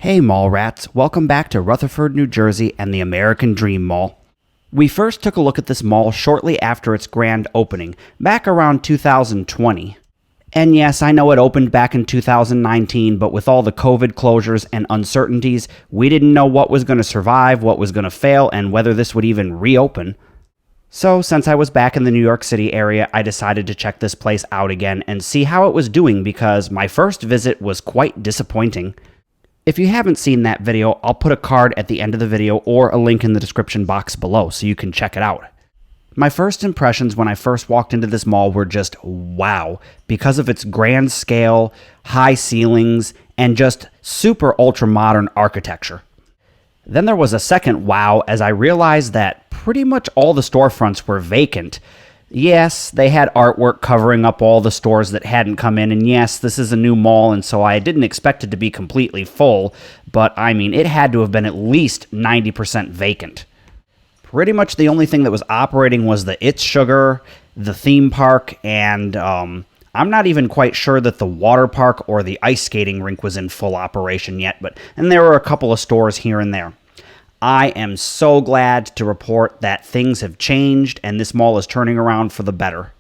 Hey Mall Rats, welcome back to Rutherford, New Jersey and the American Dream Mall. We first took a look at this mall shortly after its grand opening, back around 2020. And yes, I know it opened back in 2019, but with all the COVID closures and uncertainties, we didn't know what was going to survive, what was going to fail, and whether this would even reopen. So, since I was back in the New York City area, I decided to check this place out again and see how it was doing because my first visit was quite disappointing. If you haven't seen that video, I'll put a card at the end of the video or a link in the description box below so you can check it out. My first impressions when I first walked into this mall were just wow, because of its grand scale, high ceilings, and just super ultra modern architecture. Then there was a second wow as I realized that pretty much all the storefronts were vacant. Yes, they had artwork covering up all the stores that hadn't come in, and yes, this is a new mall, and so I didn't expect it to be completely full, but I mean, it had to have been at least 90% vacant. Pretty much the only thing that was operating was the It's Sugar, the theme park, and I'm not even quite sure that the water park or the ice skating rink was in full operation yet, and there were a couple of stores here and there. I am so glad to report that things have changed and this mall is turning around for the better.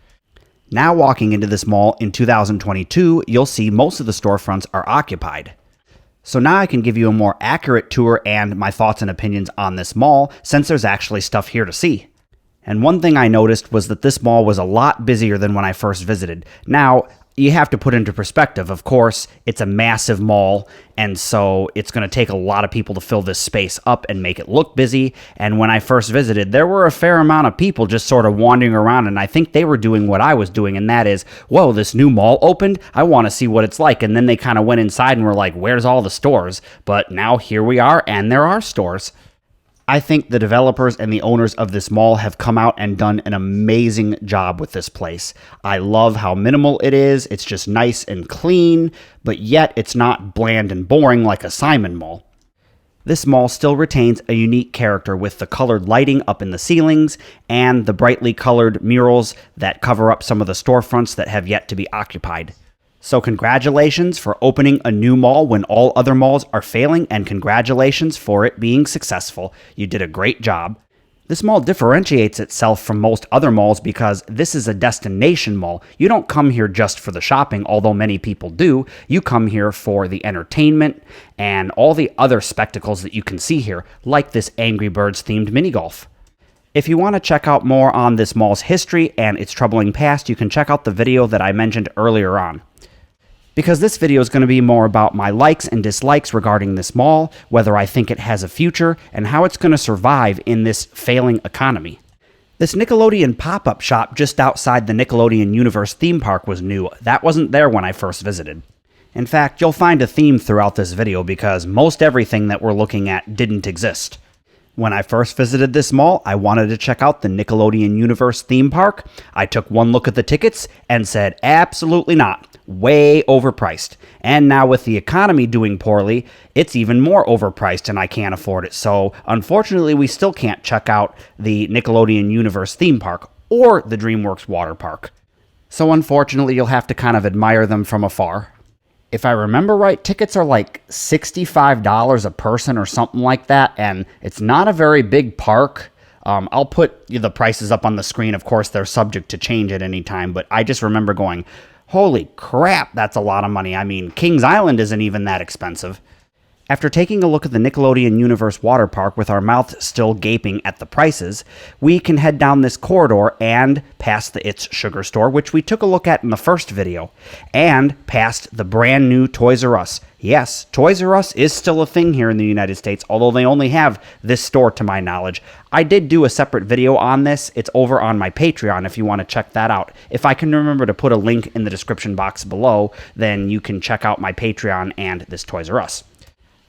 Now walking into this mall in 2022, you'll see most of the storefronts are occupied. So now I can give you a more accurate tour and my thoughts and opinions on this mall since there's actually stuff here to see. And one thing I noticed was that this mall was a lot busier than when I first visited. Now, you have to put into perspective, of course, it's a massive mall, and so it's going to take a lot of people to fill this space up and make it look busy, and when I first visited, there were a fair amount of people just sort of wandering around, and I think they were doing what I was doing, and that is, whoa, this new mall opened? I want to see what it's like, and then they kind of went inside and were like, where's all the stores? But now here we are, and there are stores. I think the developers and the owners of this mall have come out and done an amazing job with this place. I love how minimal it is. It's just nice and clean, but yet it's not bland and boring like a Simon Mall. This mall still retains a unique character with the colored lighting up in the ceilings and the brightly colored murals that cover up some of the storefronts that have yet to be occupied. So congratulations for opening a new mall when all other malls are failing, and congratulations for it being successful. You did a great job. This mall differentiates itself from most other malls because this is a destination mall. You don't come here just for the shopping, although many people do. You come here for the entertainment and all the other spectacles that you can see here, like this Angry Birds themed mini golf. If you want to check out more on this mall's history and its troubling past, you can check out the video that I mentioned earlier on. Because this video is going to be more about my likes and dislikes regarding this mall, whether I think it has a future, and how it's going to survive in this failing economy. This Nickelodeon pop-up shop just outside the Nickelodeon Universe theme park was new. That wasn't there when I first visited. In fact, you'll find a theme throughout this video because most everything that we're looking at didn't exist. When I first visited this mall, I wanted to check out the Nickelodeon Universe theme park. I took one look at the tickets and said, absolutely not. Way overpriced. And now with the economy doing poorly, it's even more overpriced and I can't afford it. So unfortunately, we still can't check out the Nickelodeon Universe theme park or the DreamWorks water park. So unfortunately, you'll have to kind of admire them from afar. If I remember right, tickets are like $65 a person or something like that, and it's not a very big park. I'll put the prices up on the screen. Of course, they're subject to change at any time, but I just remember going, holy crap, that's a lot of money. I mean, Kings Island isn't even that expensive. After taking a look at the Nickelodeon Universe water park with our mouths still gaping at the prices, we can head down this corridor and past the It's Sugar store, which we took a look at in the first video, and past the brand new Toys R Us. Yes, Toys R Us is still a thing here in the United States, although they only have this store to my knowledge. I did do a separate video on this. It's over on my Patreon if you want to check that out. If I can remember to put a link in the description box below, then you can check out my Patreon and this Toys R Us.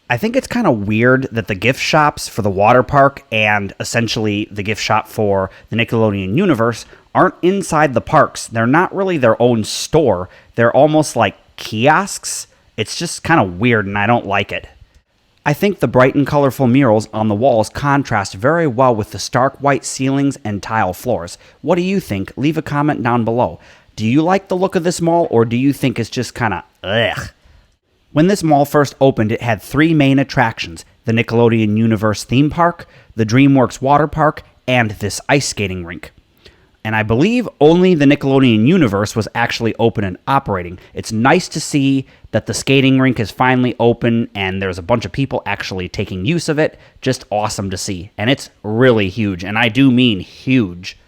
I think it's kind of weird that the gift shops for the water park and essentially the gift shop for the Nickelodeon Universe aren't inside the parks. They're not really their own store. They're almost like kiosks. It's just kind of weird and I don't like it. I think the bright and colorful murals on the walls contrast very well with the stark white ceilings and tile floors. What do you think? Leave a comment down below. Do you like the look of this mall or do you think it's just kind of ugh? When this mall first opened, it had 3 main attractions: the Nickelodeon Universe theme park, the DreamWorks water park, and this ice skating rink. And I believe only the Nickelodeon Universe was actually open and operating. It's nice to see that the skating rink is finally open and there's a bunch of people actually taking use of it. Just awesome to see. And it's really huge, and I do mean huge.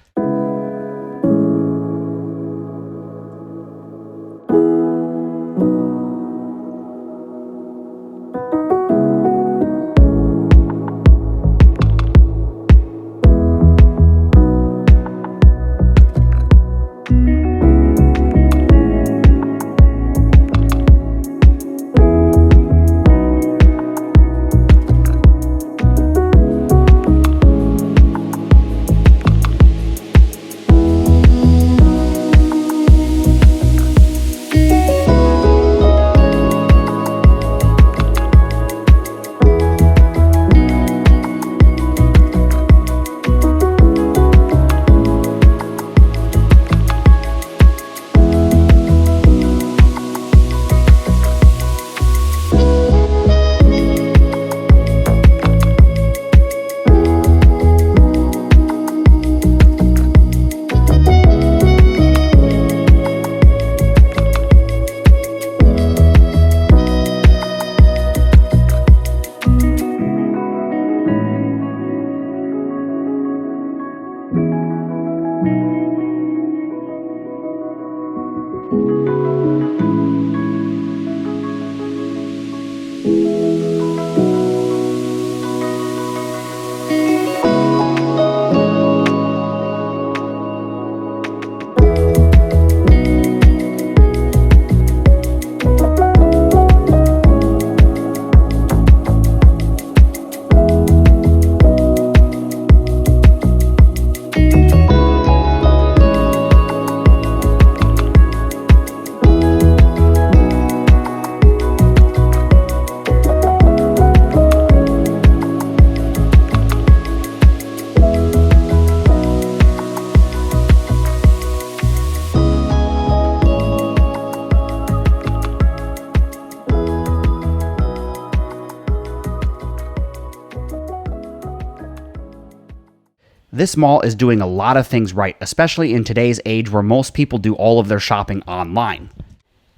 This mall is doing a lot of things right, especially in today's age where most people do all of their shopping online.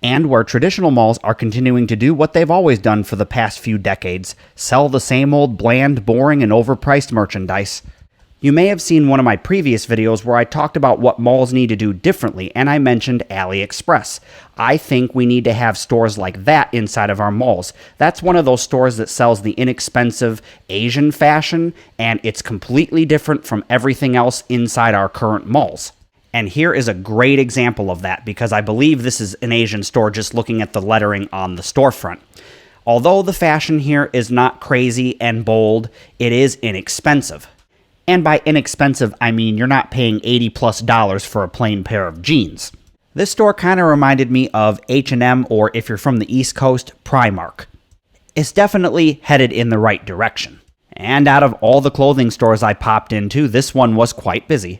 And where traditional malls are continuing to do what they've always done for the past few decades: sell the same old bland, boring, and overpriced merchandise. You may have seen one of my previous videos where I talked about what malls need to do differently, and I mentioned AliExpress. I think we need to have stores like that inside of our malls. That's one of those stores that sells the inexpensive Asian fashion, and it's completely different from everything else inside our current malls. And here is a great example of that, because I believe this is an Asian store just looking at the lettering on the storefront. Although the fashion here is not crazy and bold, it is inexpensive. And by inexpensive, I mean you're not paying $80+ for a plain pair of jeans. This store kind of reminded me of H&M, or if you're from the East Coast, Primark. It's definitely headed in the right direction. And out of all the clothing stores I popped into, this one was quite busy.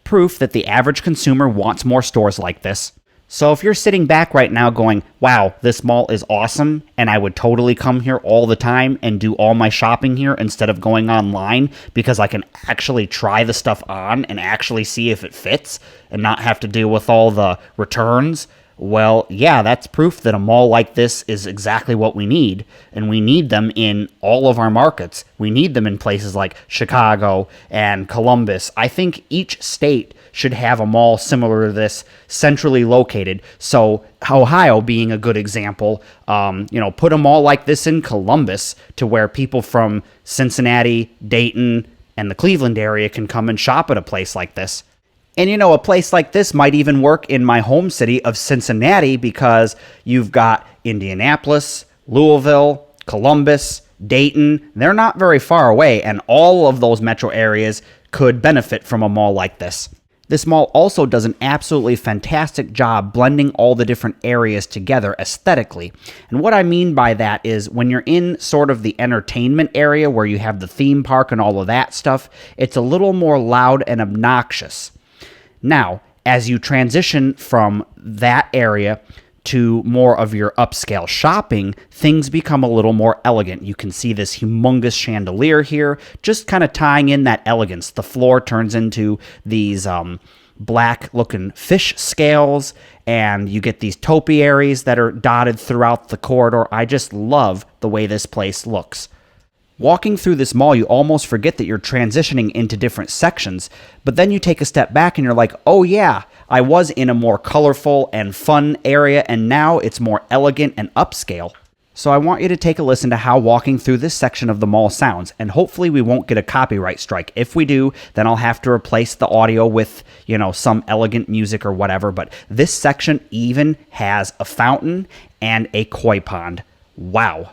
Proof that the average consumer wants more stores like this. So if you're sitting back right now going, wow, this mall is awesome, and I would totally come here all the time and do all my shopping here instead of going online because I can actually try the stuff on and actually see if it fits and not have to deal with all the returns, well, yeah, that's proof that a mall like this is exactly what we need, and we need them in all of our markets. We need them in places like Chicago and Columbus. I think each state should have a mall similar to this, centrally located. So Ohio being a good example, put a mall like this in Columbus to where people from Cincinnati, Dayton, and the Cleveland area can come and shop at a place like this. And a place like this might even work in my home city of Cincinnati, because you've got Indianapolis, Louisville, Columbus, Dayton. They're not very far away, and all of those metro areas could benefit from a mall like this. This mall also does an absolutely fantastic job blending all the different areas together aesthetically. And what I mean by that is when you're in sort of the entertainment area where you have the theme park and all of that stuff, it's a little more loud and obnoxious. Now, as you transition from that area to more of your upscale shopping, things become a little more elegant. You can see this humongous chandelier here, just kind of tying in that elegance. The floor turns into these black-looking fish scales, and you get these topiaries that are dotted throughout the corridor. I just love the way this place looks. Walking through this mall, you almost forget that you're transitioning into different sections, but then you take a step back and you're like, oh yeah, I was in a more colorful and fun area, and now it's more elegant and upscale. So I want you to take a listen to how walking through this section of the mall sounds, and hopefully we won't get a copyright strike. If we do, then I'll have to replace the audio with, some elegant music or whatever, but this section even has a fountain and a koi pond. Wow.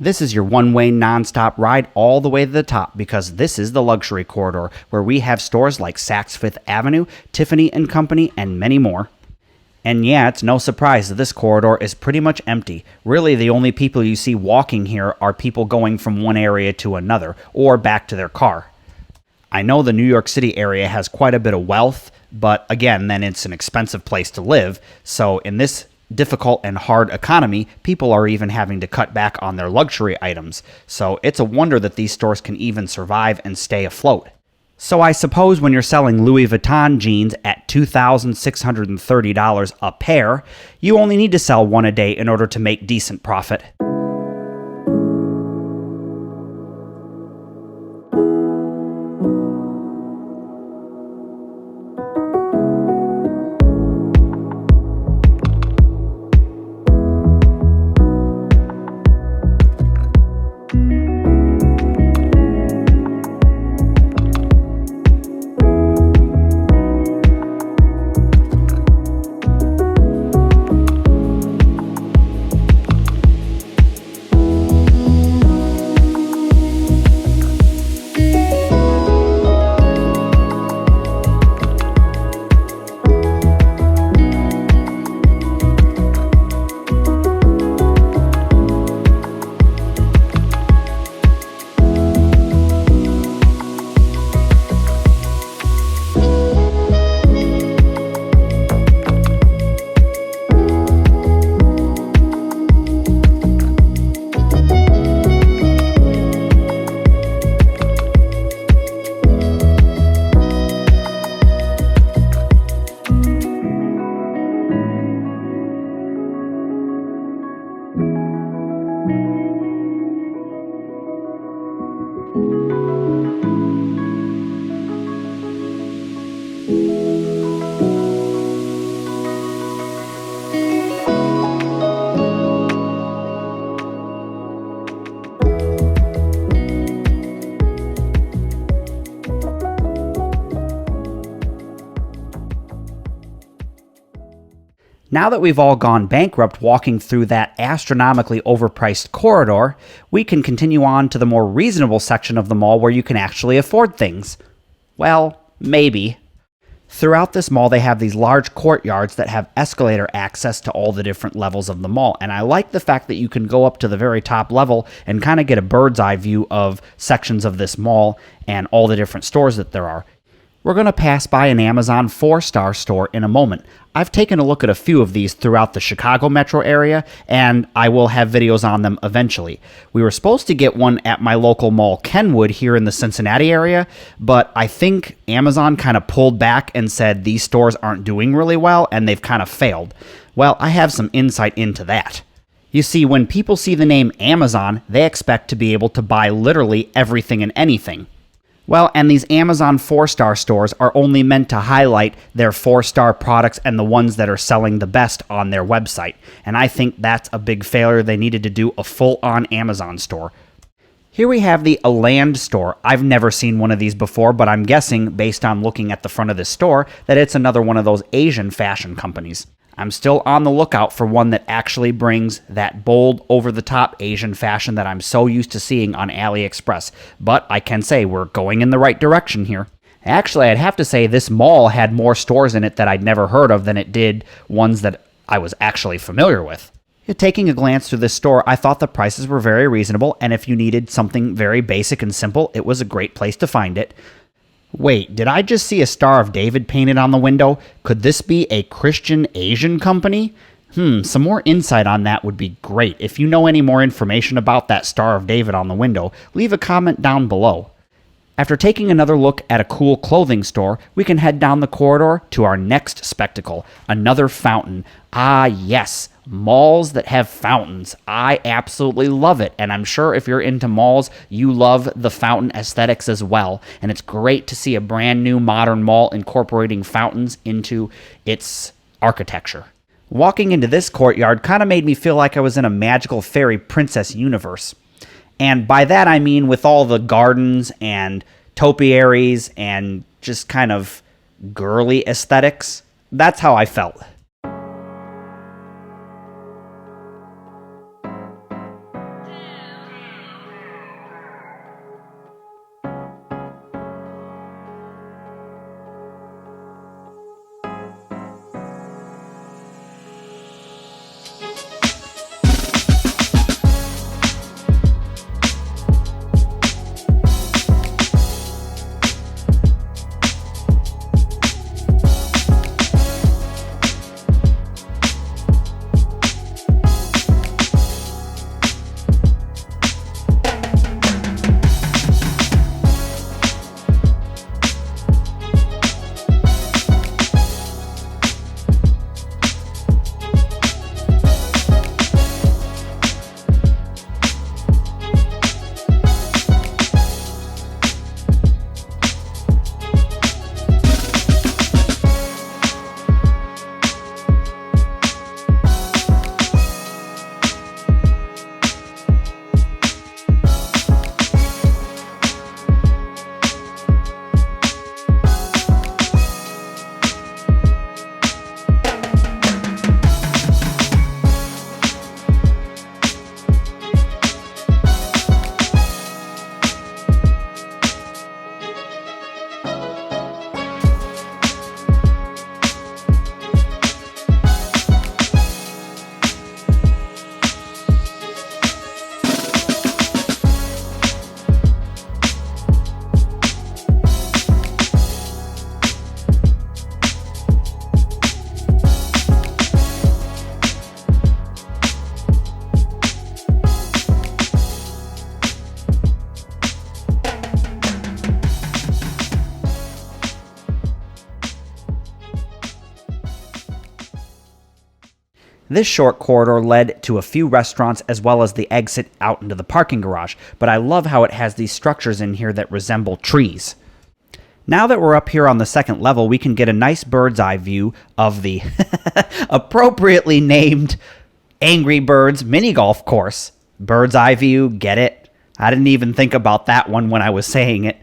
This is your one-way non-stop ride all the way to the top, because this is the luxury corridor where we have stores like Saks Fifth Avenue, Tiffany & Company, and many more. And yeah, it's no surprise that this corridor is pretty much empty. Really, the only people you see walking here are people going from one area to another, or back to their car. I know the New York City area has quite a bit of wealth, but again, then it's an expensive place to live, so in this difficult and hard economy, people are even having to cut back on their luxury items. So it's a wonder that these stores can even survive and stay afloat. So I suppose when you're selling Louis Vuitton jeans at $2,630 a pair, you only need to sell one a day in order to make decent profit. Now that we've all gone bankrupt walking through that astronomically overpriced corridor, we can continue on to the more reasonable section of the mall where you can actually afford things. Well, maybe. Throughout this mall, they have these large courtyards that have escalator access to all the different levels of the mall. And I like the fact that you can go up to the very top level and kind of get a bird's eye view of sections of this mall and all the different stores that there are. We're going to pass by an Amazon 4-star store in a moment. I've taken a look at a few of these throughout the Chicago metro area, and I will have videos on them eventually. We were supposed to get one at my local mall, Kenwood, here in the Cincinnati area, but I think Amazon kind of pulled back and said these stores aren't doing really well, and they've kind of failed. Well, I have some insight into that. You see, when people see the name Amazon, they expect to be able to buy literally everything and anything. Well, and these Amazon 4-star stores are only meant to highlight their 4-star products and the ones that are selling the best on their website. And I think that's a big failure. They needed to do a full-on Amazon store. Here we have the Eland store. I've never seen one of these before, but I'm guessing, based on looking at the front of this store, that it's another one of those Asian fashion companies. I'm still on the lookout for one that actually brings that bold, over-the-top Asian fashion that I'm so used to seeing on AliExpress. But I can say we're going in the right direction here. Actually, I'd have to say this mall had more stores in it that I'd never heard of than it did ones that I was actually familiar with. Taking a glance through this store, I thought the prices were very reasonable, and if you needed something very basic and simple, it was a great place to find it. Wait, did I just see a Star of David painted on the window? Could this be a Christian Asian company? Some more insight on that would be great. If you know any more information about that Star of David on the window, leave a comment down below. After taking another look at a cool clothing store, we can head down the corridor to our next spectacle, another fountain. Ah, yes, malls that have fountains. I absolutely love it, and I'm sure if you're into malls, you love the fountain aesthetics as well, and it's great to see a brand new modern mall incorporating fountains into its architecture. Walking into this courtyard kind of made me feel like I was in a magical fairy princess universe. And by that I mean with all the gardens and topiaries and just kind of girly aesthetics. That's how I felt. This short corridor led to a few restaurants as well as the exit out into the parking garage, but I love how it has these structures in here that resemble trees. Now that we're up here on the second level, we can get a nice bird's eye view of the appropriately named Angry Birds mini golf course. Bird's eye view, get it? I didn't even think about that one when I was saying it.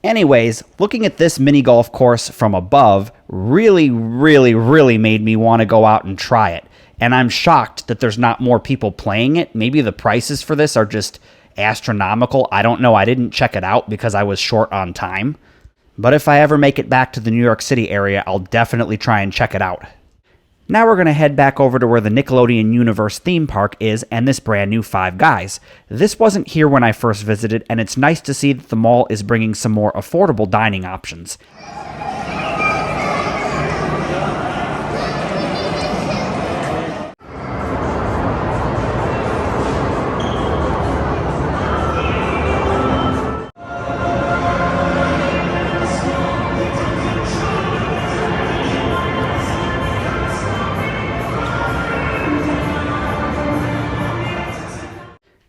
Anyways, looking at this mini golf course from above really made me want to go out and try it. And I'm shocked that there's not more people playing it. Maybe the prices for this are just astronomical. I don't know. I didn't check it out because I was short on time. But if I ever make it back to the New York City area, I'll definitely try and check it out. Now we're going to head back over to where the Nickelodeon Universe theme park is and this brand new Five Guys. This wasn't here when I first visited, and it's nice to see that the mall is bringing some more affordable dining options.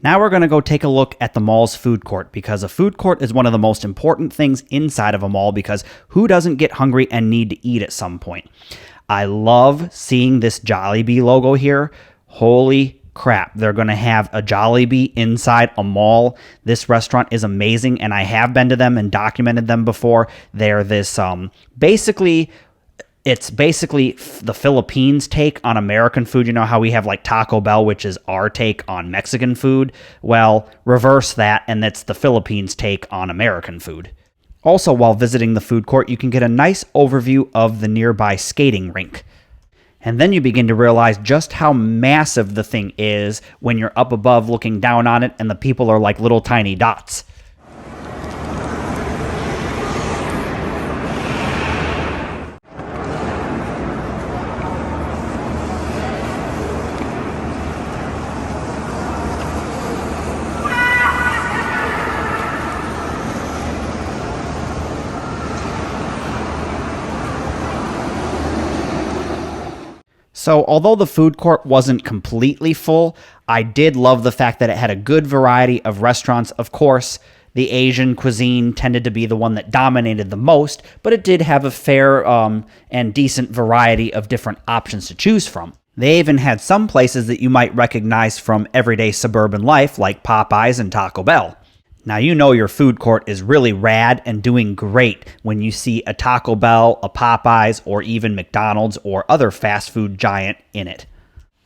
Now we're going to go take a look at the mall's food court, because a food court is one of the most important things inside of a mall, because who doesn't get hungry and need to eat at some point? I love seeing this Jollibee logo here. Holy crap, they're going to have a Jollibee inside a mall. This restaurant is amazing, and I have been to them and documented them before. They're this It's basically the Philippines take on American food. You know how we have like Taco Bell, which is our take on Mexican food? Well, reverse that, and that's the Philippines take on American food. Also, while visiting the food court, you can get a nice overview of the nearby skating rink. And then you begin to realize just how massive the thing is when you're up above looking down on it and the people are like little tiny dots. So although the food court wasn't completely full, I did love the fact that it had a good variety of restaurants. Of course, the Asian cuisine tended to be the one that dominated the most, but it did have a fair and decent variety of different options to choose from. They even had some places that you might recognize from everyday suburban life, like Popeyes and Taco Bell. Now, you know your food court is really rad and doing great when you see a Taco Bell, a Popeyes, or even McDonald's or other fast food giant in it.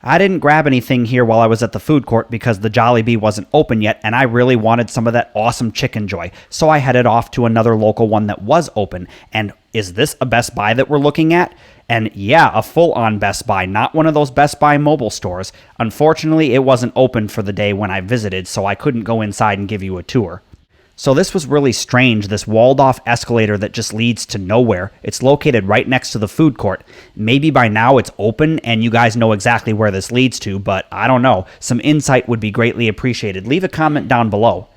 I didn't grab anything here while I was at the food court because the Jollibee wasn't open yet, and I really wanted some of that awesome Chicken Joy, so I headed off to another local one that was open. And is this a Best Buy that we're looking at? And yeah, a full-on Best Buy, not one of those Best Buy mobile stores. Unfortunately, it wasn't open for the day when I visited, so I couldn't go inside and give you a tour. So this was really strange, this walled-off escalator that just leads to nowhere. It's located right next to the food court. Maybe by now it's open and you guys know exactly where this leads to, but I don't know. Some insight would be greatly appreciated. Leave a comment down below.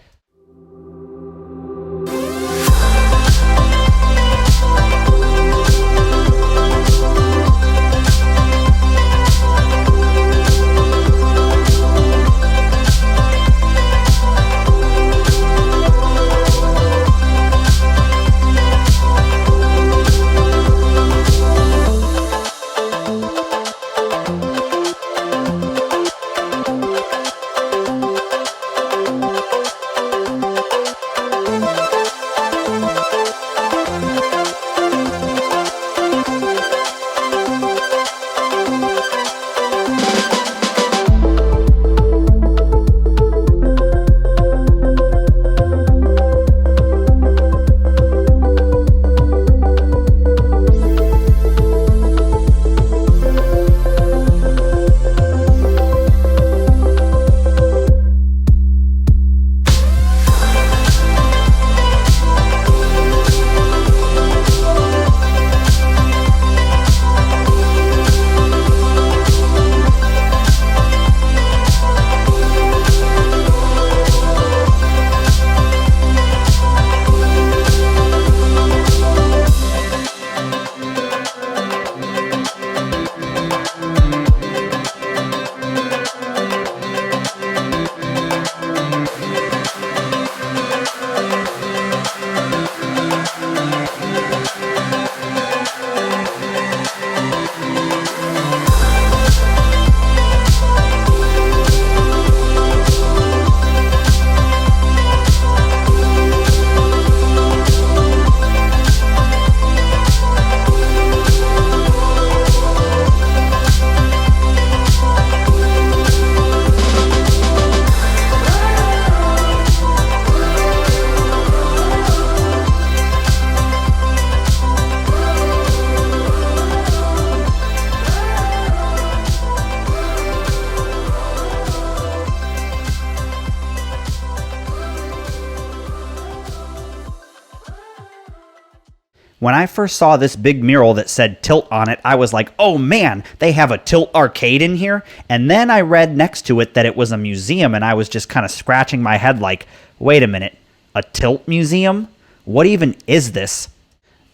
When I first saw this big mural that said Tilt on it, I was like, oh man, they have a Tilt arcade in here? And then I read next to it that it was a museum, and I was just kind of scratching my head like, wait a minute, a Tilt museum? What even is this?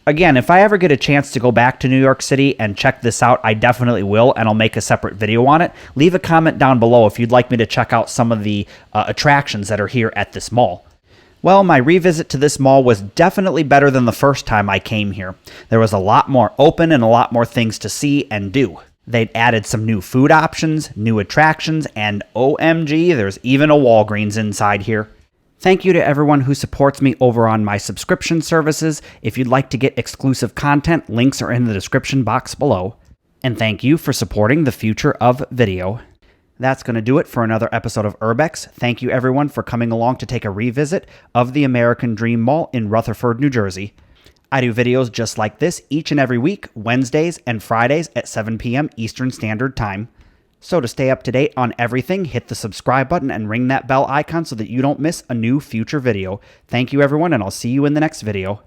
Again, if I ever get a chance to go back to New York City and check this out, I definitely will, and I'll make a separate video on it. Leave a comment down below if you'd like me to check out some of the attractions that are here at this mall. Well, my revisit to this mall was definitely better than the first time I came here. There was a lot more open and a lot more things to see and do. They'd added some new food options, new attractions, and OMG, there's even a Walgreens inside here. Thank you to everyone who supports me over on my subscription services. If you'd like to get exclusive content, links are in the description box below. And thank you for supporting the future of video. That's going to do it for another episode of Urbex. Thank you everyone for coming along to take a revisit of the American Dream Mall in Rutherford, New Jersey. I do videos just like this each and every week, Wednesdays and Fridays at 7 p.m. Eastern Standard Time. So to stay up to date on everything, hit the subscribe button and ring that bell icon so that you don't miss a new future video. Thank you everyone, and I'll see you in the next video.